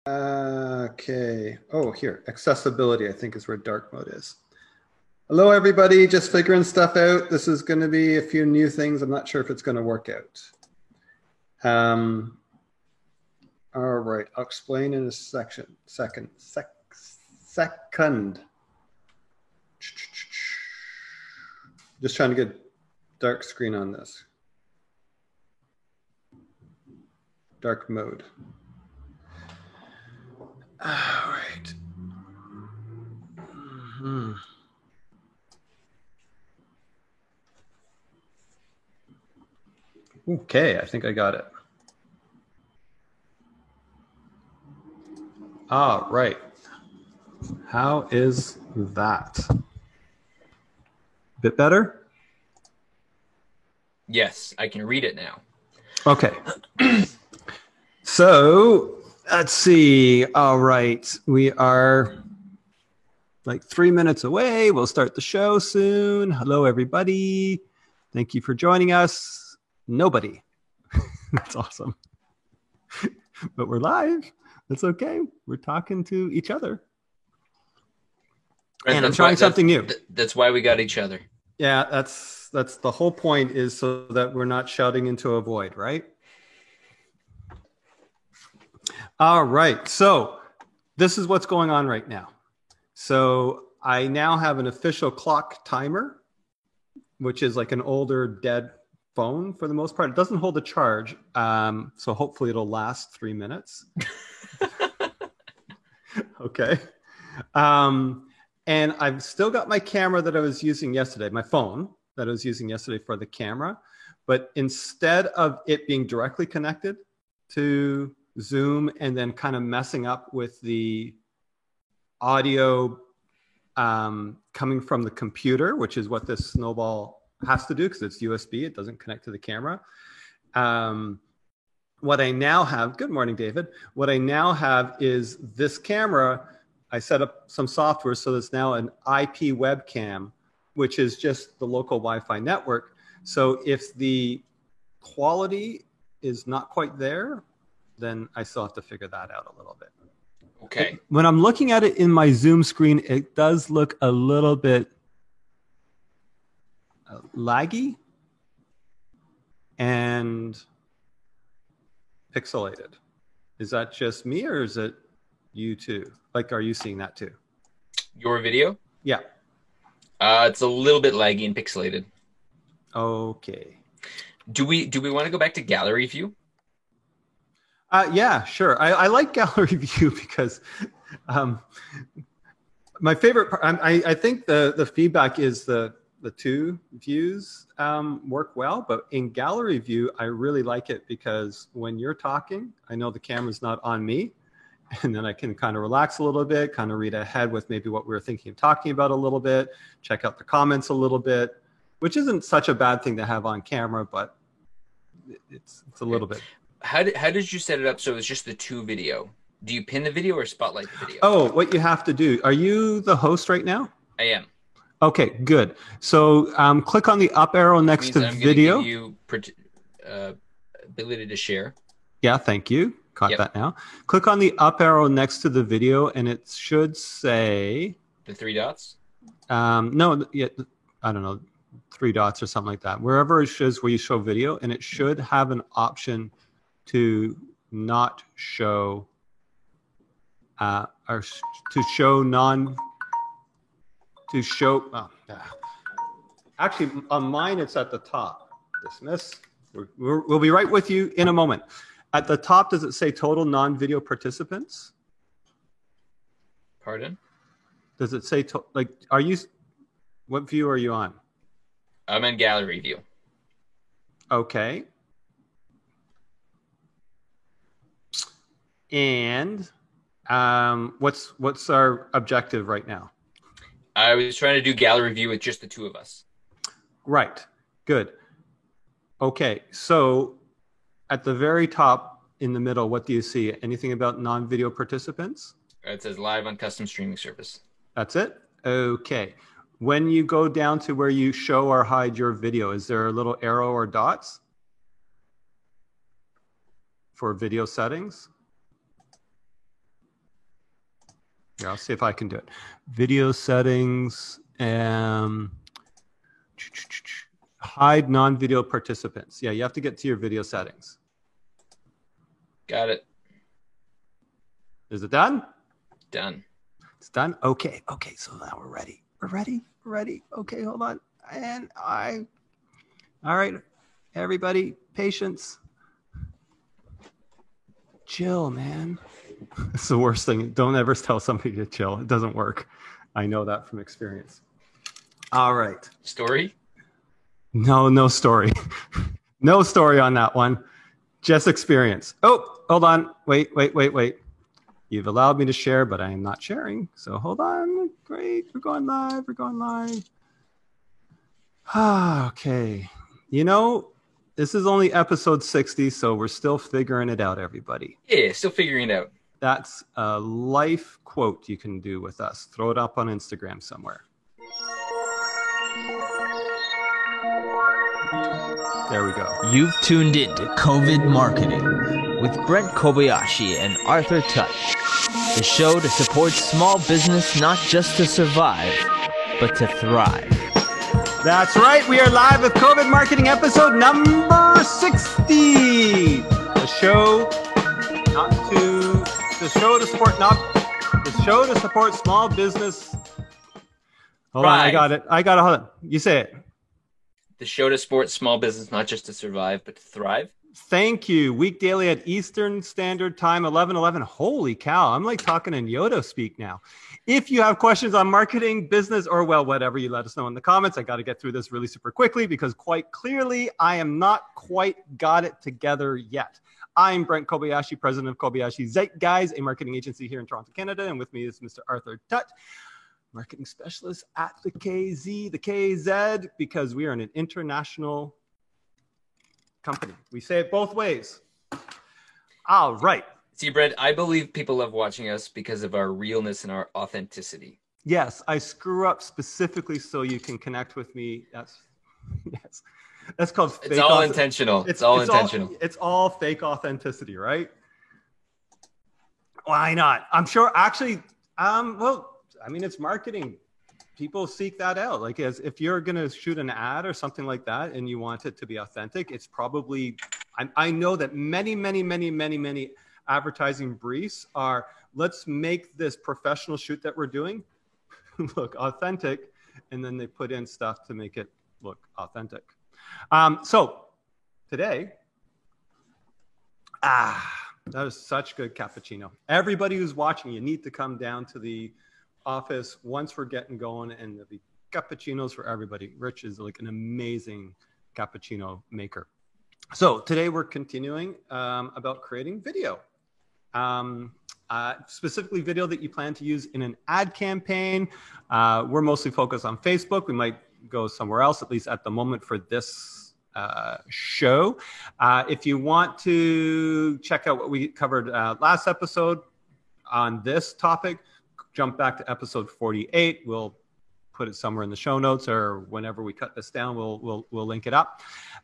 Okay. Oh, here. Accessibility, I think, is where dark mode is. Hello, everybody. Just figuring stuff out. This is going to be a few new things. I'm not sure if it's going to work out. All right. I'll explain in a second. Just trying to get dark screen on this. Dark mode. All right. Mm-hmm. Okay, I think I got it. All right. How is that? Bit better? Yes, I can read it now. Okay. So let's see. All right. We are like 3 minutes away. We'll start the show soon. Hello, everybody. Thank you for joining us. Nobody. That's awesome. But we're live. That's okay. We're talking to each other. And I'm trying something new. That's why we got each other. Yeah, that's the whole point, is so that we're not shouting into a void, right? All right. So this is what's going on right now. So I now have an official clock timer, which is like an older dead phone for the most part. It doesn't hold a charge. So hopefully it'll last 3 minutes. Okay. And I've still got my camera that I was using yesterday, my phone that I was using yesterday for the camera. But instead of it being directly connected to Zoom and then kind of messing up with the audio coming from the computer, which is what this Snowball has to do because it's USB, it doesn't connect to the camera. What I now have, good morning, David. What I now have is this camera. I set up some software so there's now an IP webcam, which is just the local Wi-Fi network. So if the quality is not quite there, then I still have to figure that out a little bit. Okay. When I'm looking at it in my Zoom screen, it does look a little bit laggy and pixelated. Is that just me or is it you too? Like, are you seeing that too? Your video? Yeah. It's a little bit laggy and pixelated. Okay. Do we want to go back to gallery view? Yeah, sure. I like gallery view because my favorite part, I think the feedback is the two views work well, but in gallery view, I really like it because when you're talking, I know the camera's not on me, and then I can kind of relax a little bit, kind of read ahead with maybe what we were thinking of talking about a little bit, check out the comments a little bit, which isn't such a bad thing to have on camera, but it's a little bit. How did you set it up so it's just the two video? Do you pin the video or spotlight the video? Oh, what you have to do. Are you the host right now? I am. Okay, good. So click on the up arrow next to video. Give you ability to share. Yeah, thank you. Got that now. Click on the up arrow next to the video, and it should say the 3 dots. No, yeah, I don't know, 3 dots or something like that. Wherever it shows where you show video, and it should have an option to not show or to show non. To show. Actually, on mine it's at the top. Dismiss. We'll be right with you in a moment. At the top, does it say total non-video participants? Pardon? Does it say, like, are you, what view are you on? I'm in gallery view. Okay. And what's our objective right now? I was trying to do gallery view with just the two of us. Right. Good. Okay. So at the very top in the middle, what do you see? Anything about non-video participants? It says live on custom streaming service. That's it? Okay. When you go down to where you show or hide your video, is there a little arrow or dots for video settings? Here, I'll see if I can do it. Video settings. Hide non-video participants. Yeah, you have to get to your video settings. Got it. Is it done? Done. It's done? Okay. Okay, so now we're ready. We're ready. Okay, hold on. All right, everybody, patience. Chill, man. It's the worst thing. Don't ever tell somebody to chill. It doesn't work. I know that from experience. All right. Story? No story. No story on that one. Just experience. Oh, hold on. Wait. You've allowed me to share, but I am not sharing. So hold on. Great. We're going live. Okay. This is only episode 60, so we're still figuring it out, everybody. Yeah, still figuring it out. That's a life quote you can do with us. Throw it up on Instagram somewhere. There we go. You've tuned in to COVID Marketing with Brent Kobayashi and Arthur Tutt. The show to support small business not just to survive, but to thrive. That's right. We are live with COVID Marketing episode number 60. The show to support small business. Hold on, I got it. Hold on. You say it. The show to support small business, not just to survive, but to thrive. Thank you. Week daily at Eastern Standard Time, 11:11. Holy cow. I'm like talking in Yoda speak now. If you have questions on marketing, business, or whatever, you let us know in the comments. I got to get through this really super quickly because quite clearly I am not quite got it together yet. I'm Brent Kobayashi, president of Kobayashi Zeitgeist, a marketing agency here in Toronto, Canada. And with me is Mr. Arthur Tutt, marketing specialist at the KZ, because we are an international company. We say it both ways. All right. See, Brent, I believe people love watching us because of our realness and our authenticity. Yes, I screw up specifically so you can connect with me. That's called fake. It's all intentional. It's all intentional. It's all fake authenticity, right? Why not? I'm sure actually, it's marketing. People seek that out. Like if you're going to shoot an ad or something like that and you want it to be authentic, it's probably, I know that many advertising briefs are, let's make this professional shoot that we're doing look authentic. And then they put in stuff to make it look authentic. So today, that was such good cappuccino. Everybody who's watching, you need to come down to the office once we're getting going, and there'll be cappuccinos for everybody. Rich is like an amazing cappuccino maker. So today we're continuing about creating video, specifically video that you plan to use in an ad campaign. We're mostly focused on Facebook. We might go somewhere else, at least at the moment for this show. If you want to check out what we covered last episode on this topic, jump back to episode 48. We'll put it somewhere in the show notes, or whenever we cut this down, we'll link it up.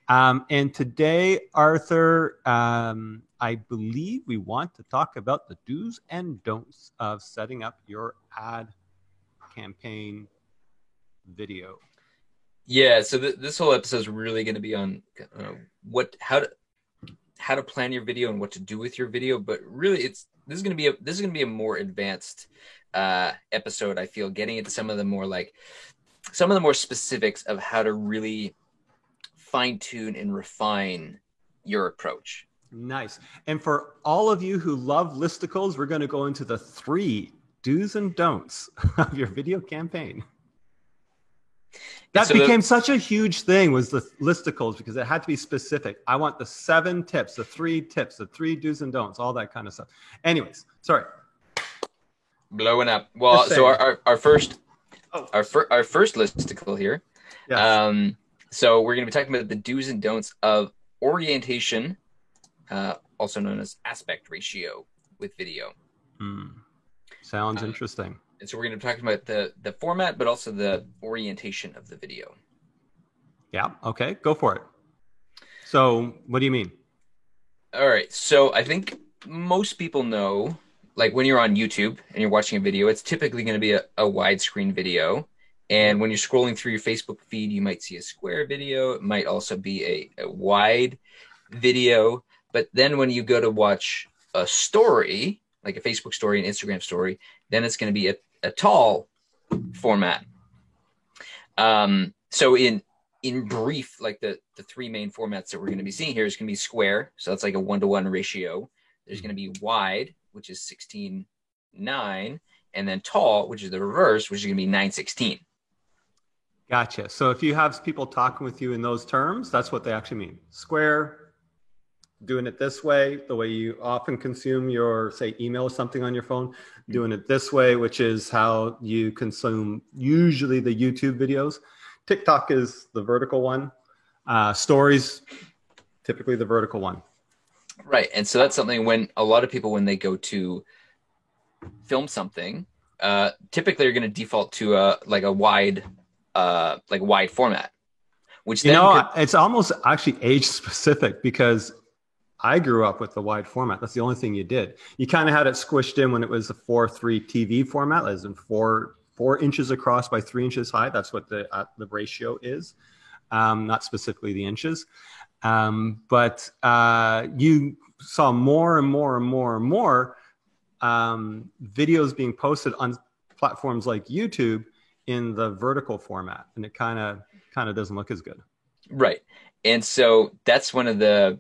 And today, Arthur, I believe we want to talk about the do's and don'ts of setting up your ad campaign video. Yeah, so this whole episode is really going to be on how to plan your video and what to do with your video. But really, this is going to be a more advanced episode. I feel, getting into some of the more specifics of how to really fine tune and refine your approach. Nice. And for all of you who love listicles, we're going to go into the 3 do's and don'ts of your video campaign. That became such a huge thing, was the listicles, because it had to be specific. I want the 7 tips, the 3 tips, the 3 do's and don'ts, all that kind of stuff. Anyways, sorry. Blowing up. Well, so our first listicle here. Yes. So we're going to be talking about the do's and don'ts of orientation, also known as aspect ratio with video. Sounds interesting. And so we're going to be talking about the format, but also the orientation of the video. Yeah. Okay. Go for it. So what do you mean? All right. So I think most people know like when you're on YouTube and you're watching a video, it's typically going to be a widescreen video. And when you're scrolling through your Facebook feed, you might see a square video. It might also be a wide video. But then when you go to watch a story, like a Facebook story, an Instagram story, then it's going to be a tall format. So in brief, like the three main formats that we're going to be seeing here is going to be square. So that's like a 1-to-1 ratio. There's going to be wide, which is 16:9, and then tall, which is the reverse, which is going to be 9:16. Gotcha. So if you have people talking with you in those terms, that's what they actually mean. Square, doing it this way, the way you often consume your, say, email or something on your phone, doing it this way, which is how you consume usually the YouTube videos. TikTok is the vertical one. Stories, typically the vertical one. Right. And so that's something when a lot of people, when they go to film something, typically are going to default to a wide format, which then it's almost actually age specific, because I grew up with the wide format. That's the only thing you did. You kind of had it squished in when it was the 4:3 TV format, as in 4 inches across by 3 inches high. That's what the ratio is, not specifically the inches. But you saw more and more and more and more videos being posted on platforms like YouTube in the vertical format, and it kind of doesn't look as good. Right. And so that's one of the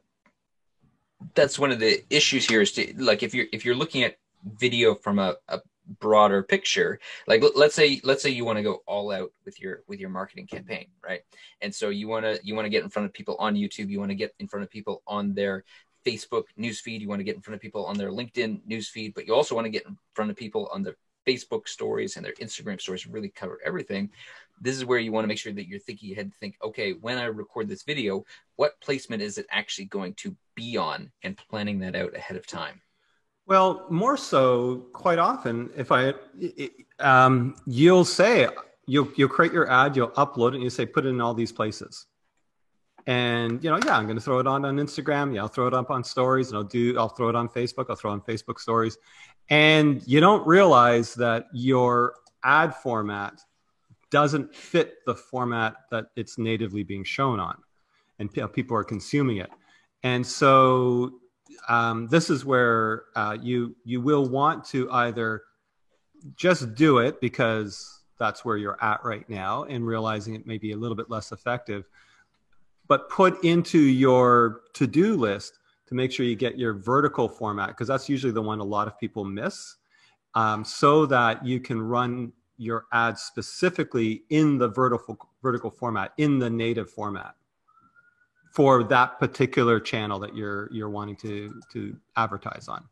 issues here is to, like, if you're looking at video from a broader picture, like let's say you want to go all out with your marketing campaign, right? And so you want to get in front of people on YouTube, you want to get in front of people on their Facebook newsfeed, you want to get in front of people on their LinkedIn newsfeed, but you also want to get in front of people on their Facebook stories and their Instagram stories, really cover everything. This is where you want to make sure that you're thinking ahead, think, okay, when I record this video, what placement is it actually going to be on, and planning that out ahead of time. Well, more so, quite often, you'll say, you'll create your ad, you'll upload it, and you say, put it in all these places. And, I'm going to throw it on Instagram. Yeah, I'll throw it up on stories, and I'll throw it on Facebook. I'll throw it on Facebook stories. And you don't realize that your ad format doesn't fit the format that it's natively being shown on, and people are consuming it. And so this is where you will want to either just do it because that's where you're at right now, and realizing it may be a little bit less effective, but put into your to-do list to make sure you get your vertical format, because that's usually the one a lot of people miss, so that you can run your ads specifically in the vertical format, in the native format, for that particular channel that you're wanting to advertise on.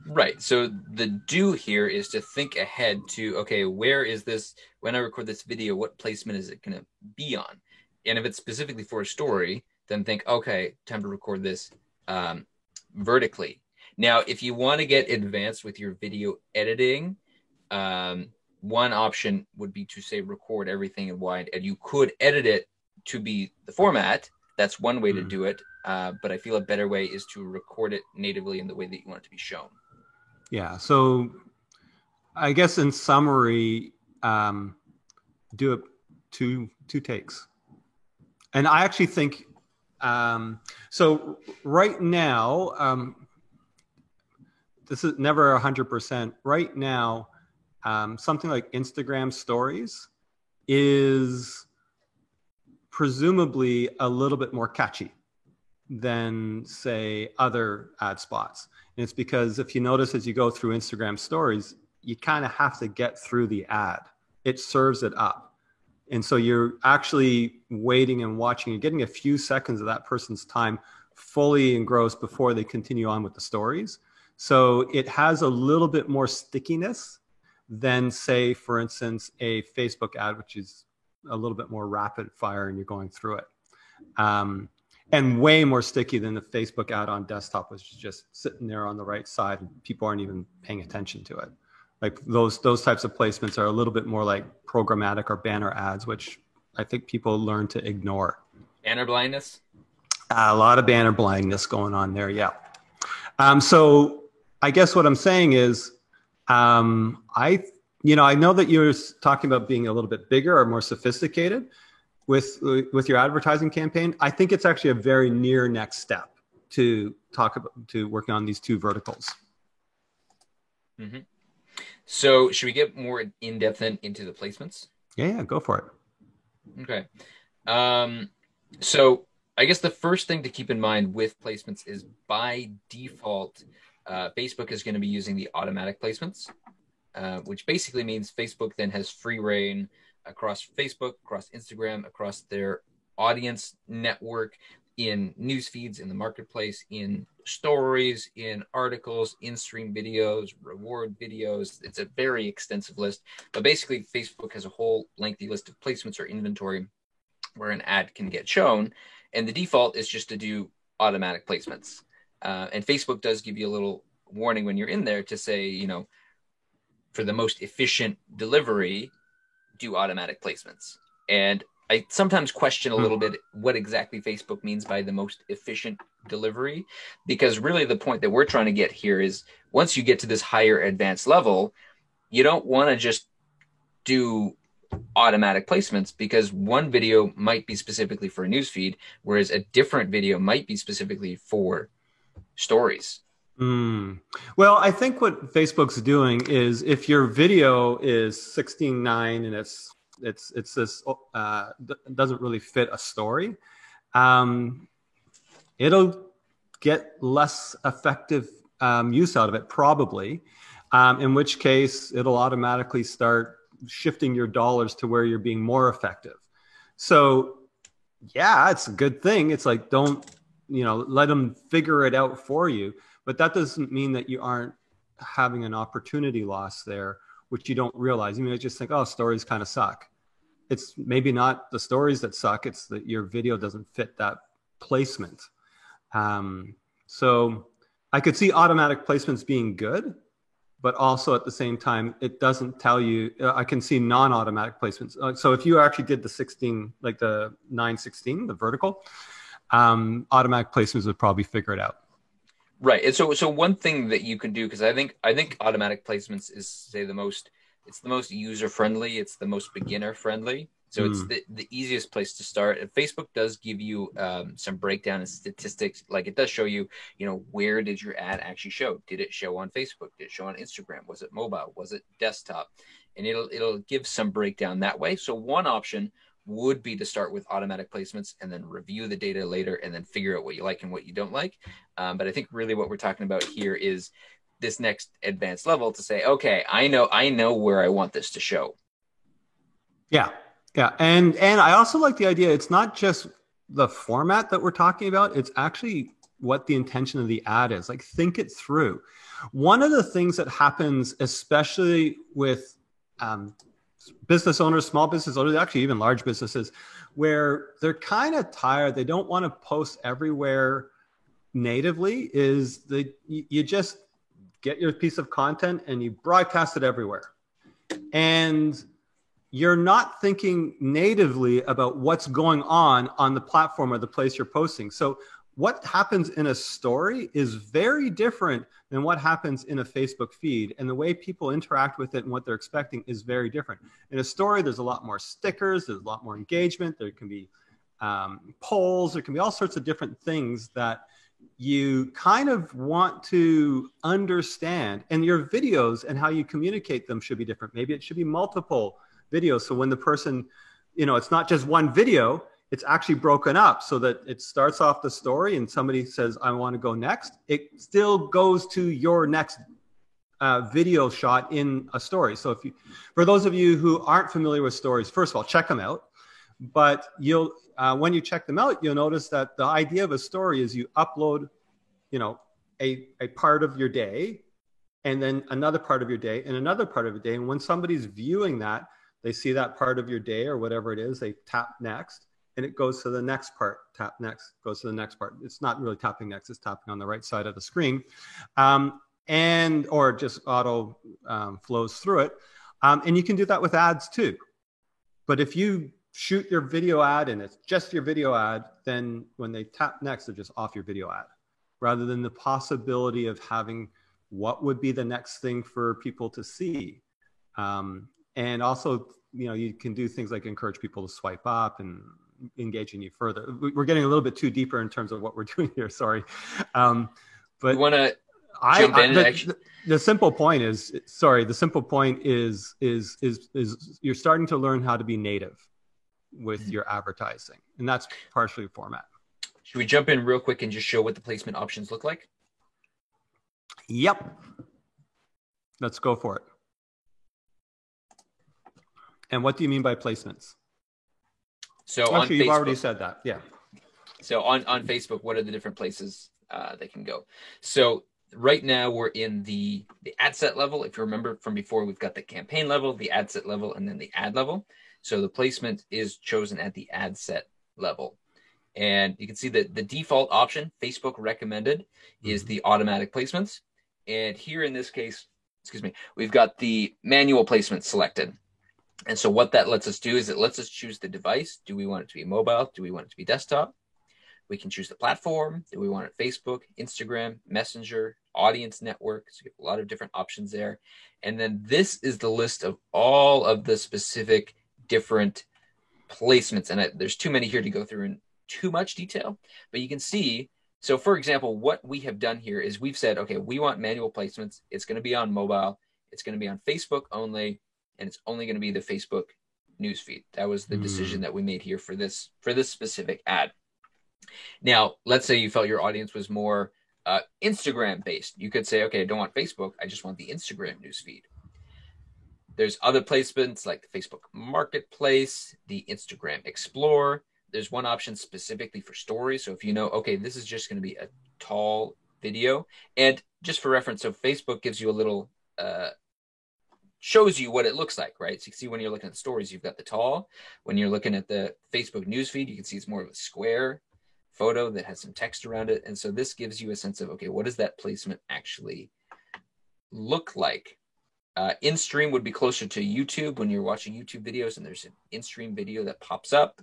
Right. So the do here is to think ahead to, okay, where is this, when I record this video, what placement is it going to be on? And if it's specifically for a story, then think, okay, time to record this vertically. Now, if you want to get advanced with your video editing, one option would be to say record everything in wide, and you could edit it to be the format. That's one way to do it. But I feel a better way is to record it natively in the way that you want it to be shown. Yeah. So I guess in summary, do it two takes. And I actually think, so right now, this is never 100%. Right now, something like Instagram stories is presumably a little bit more catchy than, say, other ad spots. And it's because if you notice, as you go through Instagram stories, you kind of have to get through the ad. It serves it up. And so you're actually waiting and watching and getting a few seconds of that person's time fully engrossed before they continue on with the stories. So it has a little bit more stickiness than, say, for instance, a Facebook ad, which is a little bit more rapid fire and you're going through it. And way more sticky than the Facebook ad on desktop, which is just sitting there on the right side and people aren't even paying attention to it. Like those types of placements are a little bit more like programmatic or banner ads, which I think people learn to ignore. Banner blindness? A lot of banner blindness going on there, yeah. So I guess what I'm saying is, I know that you're talking about being a little bit bigger or more sophisticated with your advertising campaign. I think it's actually a very near next step to working on these two verticals. Mm-hmm. So should we get more in depth into the placements? Yeah, go for it. Okay. So I guess the first thing to keep in mind with placements is by default, Facebook is going to be using the automatic placements, which basically means Facebook then has free reign across Facebook, across Instagram, across their audience network, in news feeds, in the marketplace, in stories, in articles, in-stream videos, reward videos. It's a very extensive list. But basically, Facebook has a whole lengthy list of placements or inventory where an ad can get shown. And the default is just to do automatic placements. And Facebook does give you a little warning when you're in there to say, for the most efficient delivery, do automatic placements. And I sometimes question a little bit what exactly Facebook means by the most efficient delivery, because really the point that we're trying to get here is once you get to this higher advanced level, you don't want to just do automatic placements, because one video might be specifically for a newsfeed, whereas a different video might be specifically for stories. Well, I think what Facebook's doing is if your video is 16:9 and it's this doesn't really fit a story, it'll get less effective use out of it probably, in which case it'll automatically start shifting your dollars to where you're being more effective. So yeah, it's a good thing. It's like, don't, let them figure it out for you. But that doesn't mean that you aren't having an opportunity loss there, which you don't realize. You may just think, oh, stories kind of suck. It's maybe not the stories that suck. It's that your video doesn't fit that placement. So I could see automatic placements being good, but also at the same time, it doesn't tell you. I can see non-automatic placements. So if you actually did the 16, like the 9:16, the vertical, automatic placements would probably figure it out. Right. And so one thing that you can do, because I think automatic placements is, say, it's the most user friendly, it's the most beginner friendly. So it's the easiest place to start. And Facebook does give you some breakdown and statistics. Like it does show you, where did your ad actually show? Did it show on Facebook? Did it show on Instagram? Was it mobile? Was it desktop? And it'll give some breakdown that way. So one option would be to start with automatic placements and then review the data later and then figure out what you like and what you don't like. But I think really what we're talking about here is this next advanced level to say, okay, I know where I want this to show. Yeah. Yeah. And I also like the idea. It's not just the format that we're talking about. It's actually what the intention of the ad is. Like, think it through. One of the things that happens, especially with business owners, small business owners, actually even large businesses, where they're kind of tired, they don't want to post everywhere natively, is that you just get your piece of content and you broadcast it everywhere. And you're not thinking natively about what's going on the platform or the place you're posting. So what happens in a story is very different than what happens in a Facebook feed. And the way people interact with it and what they're expecting is very different. In a story, there's a lot more stickers, there's a lot more engagement, there can be polls, there can be all sorts of different things that you kind of want to understand. And your videos and how you communicate them should be different. Maybe it should be multiple videos. So when the person, it's not just one video, it's actually broken up so that it starts off the story and somebody says, I want to go next. It still goes to your next video shot in a story. So for those of you who aren't familiar with stories, first of all, check them out. But when you check them out, you'll notice that the idea of a story is you upload, a part of your day, and then another part of your day, and another part of your day. And when somebody's viewing that, they see that part of your day or whatever it is, they tap next, and it goes to the next part. Tap next, goes to the next part. It's not really tapping next, it's tapping on the right side of the screen, or just auto flows through it. And you can do that with ads too. But if you shoot your video ad and it's just your video ad, then when they tap next, they're just off your video ad, rather than the possibility of having what would be the next thing for people to see. And also, you can do things like encourage people to swipe up and engaging you further. We're getting a little bit too deeper in terms of what we're doing here. Sorry. But you want to jump in? The simple point is, you're starting to learn how to be native with your advertising, and that's partially format. Should we jump in real quick and just show what the placement options look like? Yep. Let's go for it. And what do you mean by placements? So actually, you've already said that. Yeah. So on Facebook, what are the different places they can go? So right now we're in the ad set level. If you remember from before, we've got the campaign level, the ad set level, and then the ad level. So the placement is chosen at the ad set level. And you can see that the default option, Facebook recommended, is the automatic placements. And here in this case, we've got the manual placement selected. And so what that lets us do is it lets us choose the device. Do we want it to be mobile? Do we want it to be desktop? We can choose the platform. Do we want it Facebook, Instagram, Messenger, audience network? So you have a lot of different options there. And then this is the list of all of the specific different placements. And there's too many here to go through in too much detail, but you can see. So for example, what we have done here is we've said, okay, we want manual placements. It's going to be on mobile. It's going to be on Facebook only. And it's only going to be the Facebook newsfeed. That was the decision that we made here for this specific ad. Now, let's say you felt your audience was more Instagram based. You could say, okay, I don't want Facebook. I just want the Instagram newsfeed. There's other placements like the Facebook Marketplace, the Instagram Explorer. There's one option specifically for stories. So if you know, okay, this is just going to be a tall video. And just for reference, so Facebook gives you a little shows you what it looks like, right? So you can see when you're looking at stories, you've got the tall. When you're looking at the Facebook newsfeed, you can see it's more of a square photo that has some text around it. And so this gives you a sense of, okay, what does that placement actually look like? In-stream would be closer to YouTube when you're watching YouTube videos and there's an in-stream video that pops up.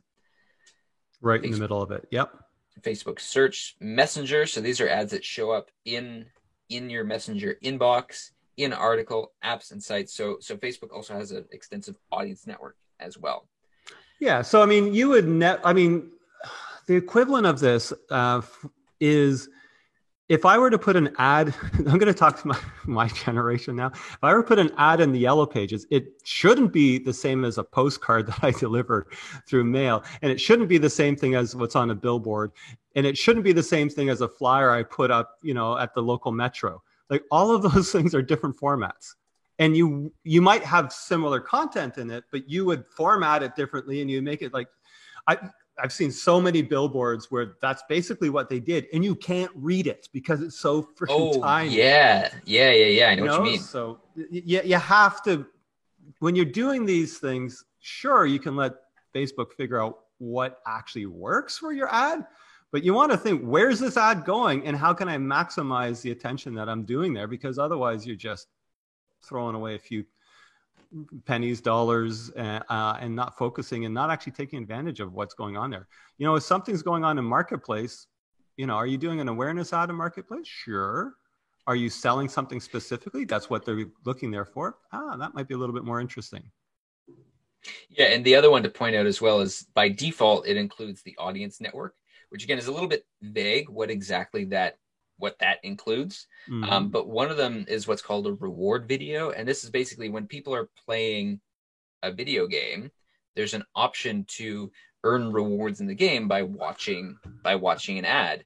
Right in the middle of it. Yep. Facebook search, Messenger. So these are ads that show up in your Messenger inbox, in article, apps, and sites. So Facebook also has an extensive audience network as well. Yeah. So, I mean, the equivalent of this is if I were to put an ad, I'm going to talk to my generation now. If I were to put an ad in the Yellow Pages, it shouldn't be the same as a postcard that I deliver through mail. And it shouldn't be the same thing as what's on a billboard. And it shouldn't be the same thing as a flyer I put up, at the local metro. Like all of those things are different formats. And you might have similar content in it, but you would format it differently and you make it like, I've seen so many billboards where that's basically what they did, and you can't read it because it's so freaking tiny. Yeah. I know what you mean. So you have to, when you're doing these things, sure, you can let Facebook figure out what actually works for your ad, but you want to think, where's this ad going, and how can I maximize the attention that I'm doing there? Because otherwise, you're just throwing away a few pennies, dollars, and not focusing and not actually taking advantage of what's going on there. If something's going on in Marketplace, are you doing an awareness ad in Marketplace? Sure. Are you selling something specifically? That's what they're looking there for. That might be a little bit more interesting. Yeah, and the other one to point out as well is by default, it includes the audience network, which again is a little bit vague what that includes. Mm-hmm. But one of them is what's called a reward video. And this is basically when people are playing a video game, there's an option to earn rewards in the game by watching an ad.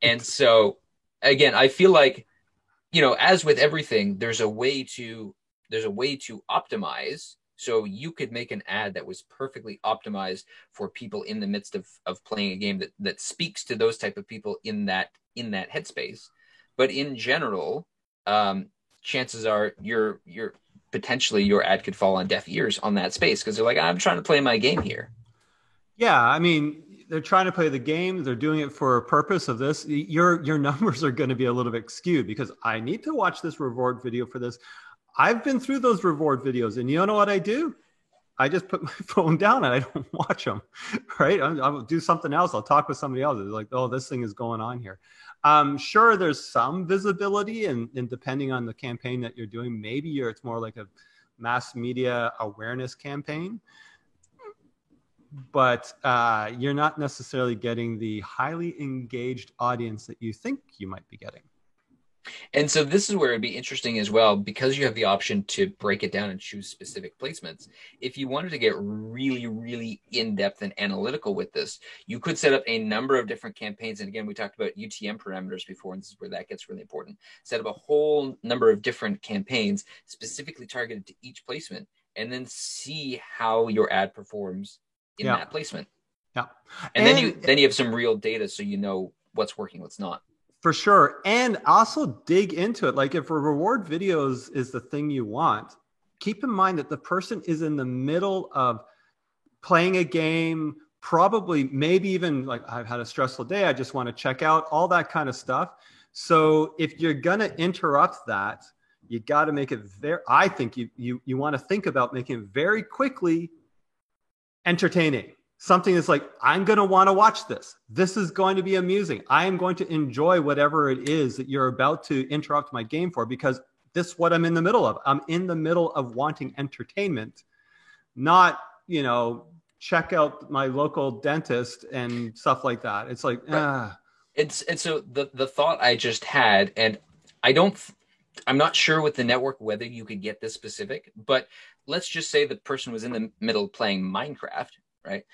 And so again, I feel like, as with everything, there's a way to optimize. So you could make an ad that was perfectly optimized for people in the midst of playing a game that speaks to those type of people in that headspace. But in general, chances are your potentially your ad could fall on deaf ears on that space because they're like, I'm trying to play my game here. Yeah, I mean, they're trying to play the game. They're doing it for a purpose of this. Your numbers are going to be a little bit skewed because I need to watch this reward video for this. I've been through those reward videos, and you know what I do? I just put my phone down and I don't watch them, right? I'll do something else. I'll talk with somebody else. It's like, oh, this thing is going on here. Sure, there's some visibility, and depending on the campaign that you're doing, maybe it's more like a mass media awareness campaign, but you're not necessarily getting the highly engaged audience that you think you might be getting. And so this is where it'd be interesting as well, because you have the option to break it down and choose specific placements. If you wanted to get really, really in-depth and analytical with this, you could set up a number of different campaigns. And again, we talked about UTM parameters before, and this is where that gets really important. Set up a whole number of different campaigns specifically targeted to each placement, and then see how your ad performs in that placement. Yeah. And then you have some real data, so you know what's working, what's not. For sure. And also dig into it. Like if a reward videos is the thing you want, keep in mind that the person is in the middle of playing a game, probably maybe even like, I've had a stressful day, I just want to check out, all that kind of stuff. So if you're going to interrupt that, you got to make it very, I think you want to think about making it very quickly entertaining. Something that's like, I'm going to want to watch this. This is going to be amusing. I am going to enjoy whatever it is that you're about to interrupt my game for, because this is what I'm in the middle of. I'm in the middle of wanting entertainment, not, check out my local dentist and stuff like that. It's like, And so the thought I just had, and I'm not sure with the network whether you could get this specific, but let's just say the person was in the middle playing Minecraft. Right.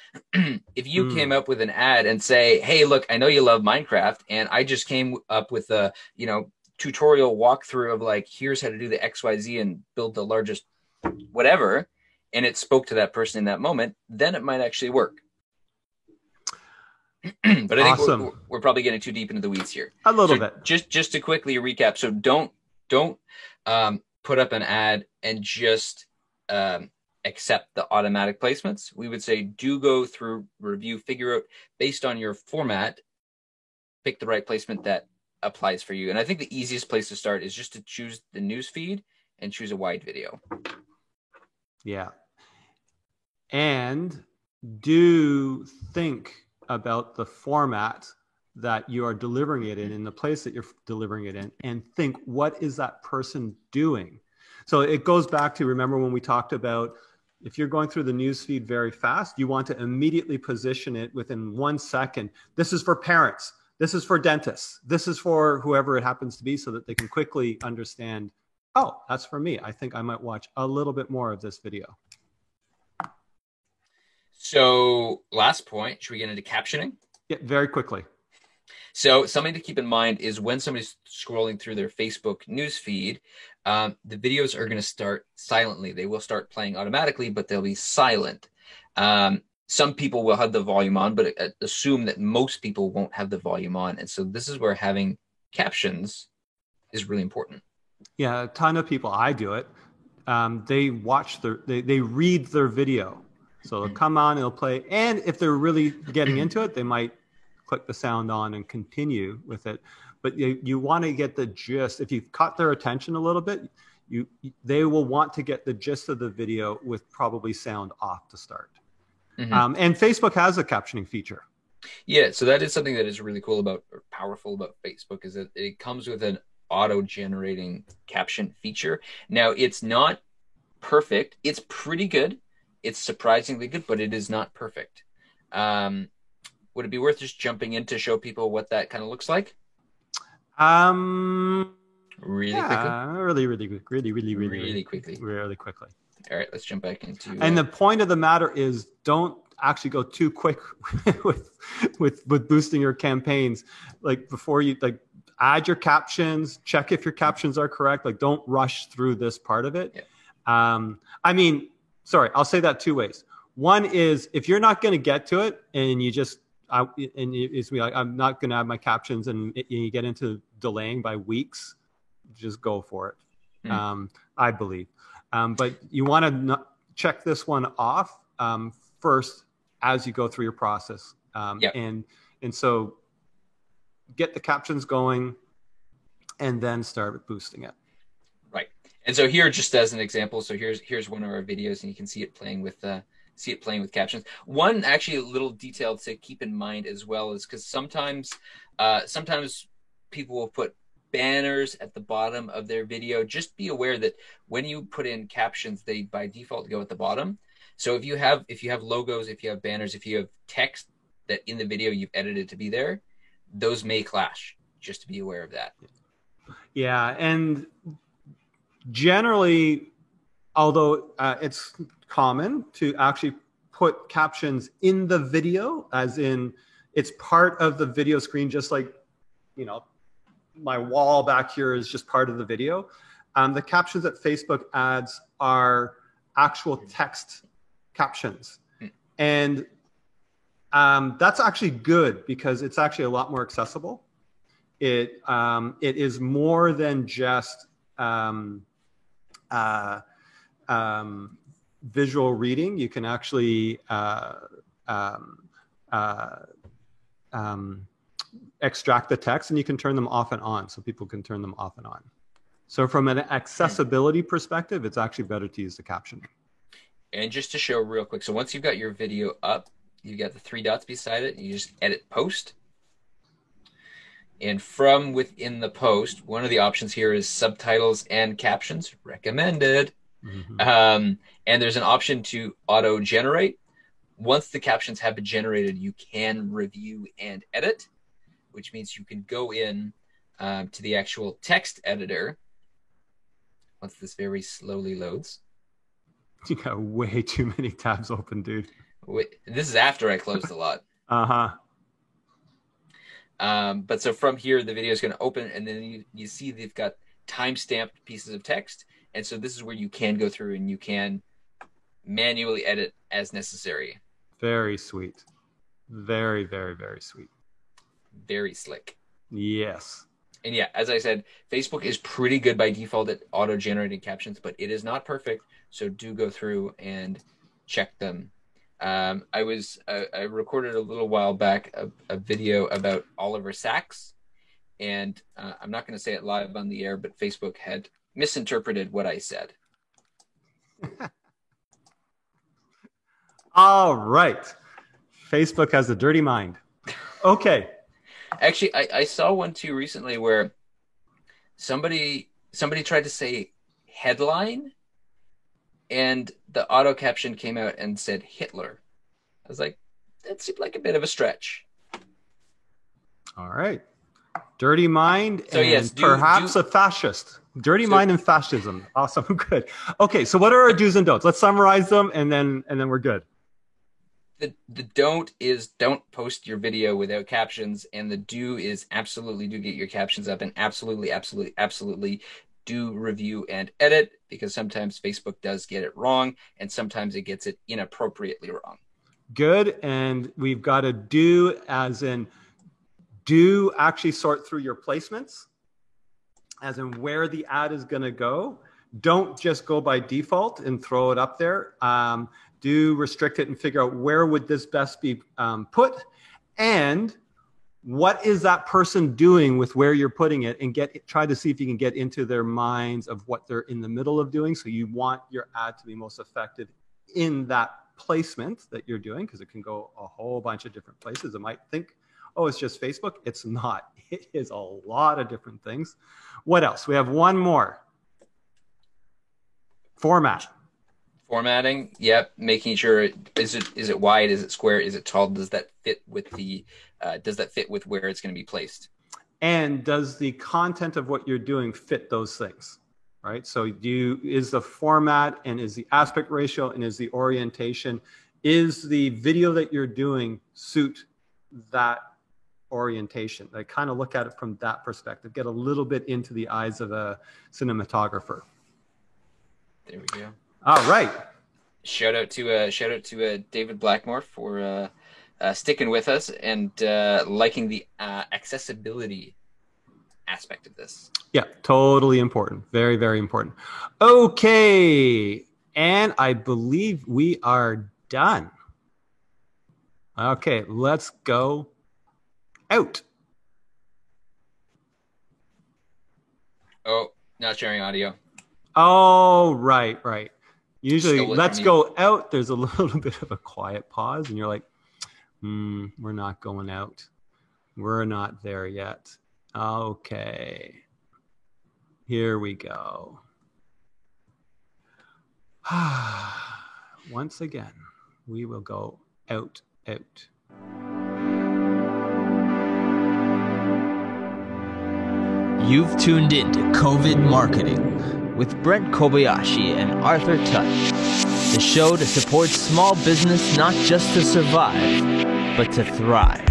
If you came up with an ad and say, hey, look, I know you love Minecraft, and I just came up with a, tutorial walkthrough of like, here's how to do the XYZ and build the largest whatever. And it spoke to that person in that moment, then it might actually work. But I think we're probably getting too deep into the weeds here. A little bit. Just to quickly recap. So don't put up an ad and just, accept the automatic placements. We would say do go through, review, figure out based on your format, pick the right placement that applies for you. And I think the easiest place to start is just to choose the news feed and choose a wide video. Yeah. And do think about the format that you are delivering it in the place that you're delivering it in, and think, what is that person doing? So it goes back to, remember when we talked about, if you're going through the news feed very fast, you want to immediately position it within 1 second. This is for parents. This is for dentists. This is for whoever it happens to be, so that they can quickly understand, oh, that's for me. I think I might watch a little bit more of this video. So last point, should we get into captioning? Yeah, very quickly. So something to keep in mind is when somebody's scrolling through their Facebook news feed, the videos are going to start silently. They will start playing automatically, but they'll be silent. Some people will have the volume on, but assume that most people won't have the volume on. And so this is where having captions is really important. Yeah, a ton of people, I do it. They watch they read their video. So they'll come on, it'll play. And if they're really getting into it, they might click the sound on and continue with it. But you want to get the gist. If you've caught their attention a little bit, they will want to get the gist of the video with probably sound off to start. Mm-hmm. And Facebook has a captioning feature. Yeah, so that is something that is really cool about, or powerful about Facebook, is that it comes with an auto-generating caption feature. Now, it's not perfect. It's pretty good. It's surprisingly good, but it is not perfect. Would it be worth just jumping in to show people what that kind of looks like? Really quickly. All right, let's jump back into. And the point of the matter is, don't actually go too quick with boosting your campaigns. Like before you add your captions, check if your captions are correct. Like, don't rush through this part of it. Yeah. I'll say that two ways. One is, if you're not going to get to it and I'm not going to add my captions, and you get into delaying by weeks, just go for it. I believe. But you want to check this one off first as you go through your process. And so get the captions going and then start boosting it. Right. And so here, just as an example, so here's one of our videos, and you can see it playing with captions. One actually a little detail to keep in mind as well is because sometimes people will put banners at the bottom of their video. Just be aware that when you put in captions, they by default go at the bottom. So if you have logos, if you have banners, if you have text that in the video you've edited to be there, those may clash. Just to be aware of that. Yeah, and generally, although it's common to actually put captions in the video, as in it's part of the video screen, just like, you know, my wall back here is just part of the video. The captions that Facebook adds are actual text captions. And that's actually good because it's actually a lot more accessible. It is more than just visual reading. You can actually extract the text, and you can turn them off and on, so people can turn them off and on. So from an accessibility perspective, it's actually better to use the caption. And just to show real quick, so once you've got your video up, you got the three dots beside it, and you just edit post. And from within the post, one of the options here is subtitles and captions, recommended. Mm-hmm. And there's an option to auto-generate. Once the captions have been generated, you can review and edit, which means you can go in to the actual text editor once this very slowly loads. You got way too many tabs open, dude. This is after I closed a lot. Uh-huh. But so from here, the video is going to open, and then you see they've got time-stamped pieces of text. And so this is where you can go through and you can manually edit as necessary. Very sweet. Very, very, very sweet. Very slick. Yes. And yeah, as I said, Facebook is pretty good by default at auto-generating captions, but it is not perfect. So do go through and check them. I recorded a little while back a video about Oliver Sacks, and I'm not going to say it live on the air, but Facebook had misinterpreted what I said. All right. Facebook has a dirty mind. Okay. Actually, I saw one too recently where somebody tried to say headline, and the auto caption came out and said Hitler. I was like, that seemed like a bit of a stretch. All right. Dirty mind so and yes, perhaps a fascist. Dirty mind and fascism. Awesome. Good. Okay, so what are our do's and don'ts? Let's summarize them, and then we're good. The don't is don't post your video without captions, and the do is absolutely do get your captions up, and absolutely do review and edit, because sometimes Facebook does get it wrong, and sometimes it gets it inappropriately wrong. Good. And we've got a do, as in do actually sort through your placements, as in where the ad is going to go. Don't just go by default and throw it up there. Do restrict it and figure out where would this best be put, and what is that person doing with where you're putting it, and try to see if you can get into their minds of what they're in the middle of doing. So you want your ad to be most effective in that placement that you're doing, because it can go a whole bunch of different places. It might think, oh, it's just Facebook. It's not. It is a lot of different things. What else? We have one more. Formatting, yep. Making sure is it wide, is it square, is it tall? Does that fit with where it's going to be placed? And does the content of what you're doing fit those things? Right. So is the format, and is the aspect ratio, and is the orientation, is the video that you're doing suit that orientation? I kind of look at it from that perspective. Get a little bit into the eyes of a cinematographer. There we go. All right. Shout out to David Blackmore for sticking with us and liking the accessibility aspect of this. Yeah, totally important. Very, very important. Okay. And I believe we are done. Okay, let's go out. Oh, not sharing audio. Oh, right. Usually, Stole it let's from you. go out. There's a little bit of a quiet pause, and you're like, we're not going out. We're not there yet. Okay. Here we go. Once again, we will go out. You've tuned in to COVID Marketing with Brent Kobayashi and Arthur Tutt, the show to support small business not just to survive, but to thrive.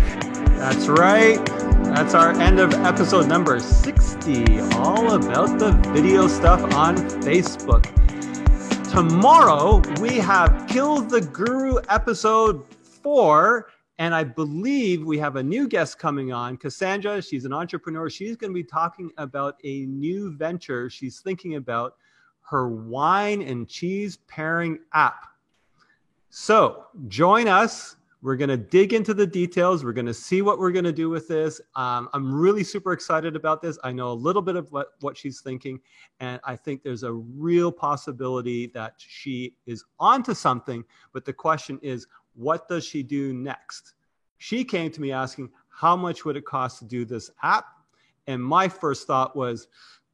That's right. That's our end of episode number 60, all about the video stuff on Facebook. Tomorrow, we have Kill the Guru episode 4, and I believe we have a new guest coming on, Cassandra. She's an entrepreneur. She's going to be talking about a new venture she's thinking about, her wine and cheese pairing app. So join us. We're going to dig into the details. We're going to see what we're going to do with this. I'm really super excited about this. I know a little bit of what she's thinking, and I think there's a real possibility that she is onto something. But the question is, what does she do next? She came to me asking, how much would it cost to do this app? And my first thought was,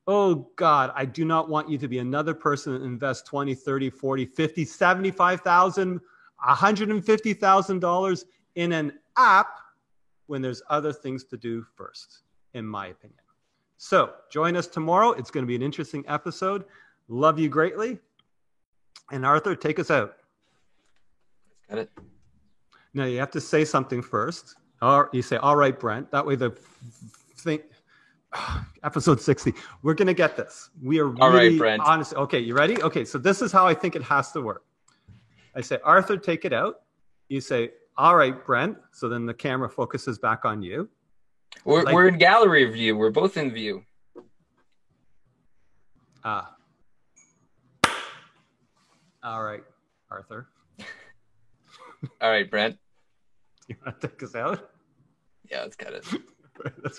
oh God, I do not want you to be another person that invests 20, 30, 40, 50, 75,000, $150,000 in an app when there's other things to do first, in my opinion. So join us tomorrow. It's going to be an interesting episode. Love you greatly. And Arthur, take us out. Got it. Now you have to say something first. Or you say, all right, Brent. That way the thing, episode 60, we're going to get this. We are really all right, Brent. honest. Okay, you ready? Okay, so this is how I think it has to work. I say, Arthur, take it out. You say, all right, Brent. So then the camera focuses back on you. We're in gallery view. We're both in view. All right, Arthur. All right, Brent. You want to take us out? Yeah, let's cut it. Let's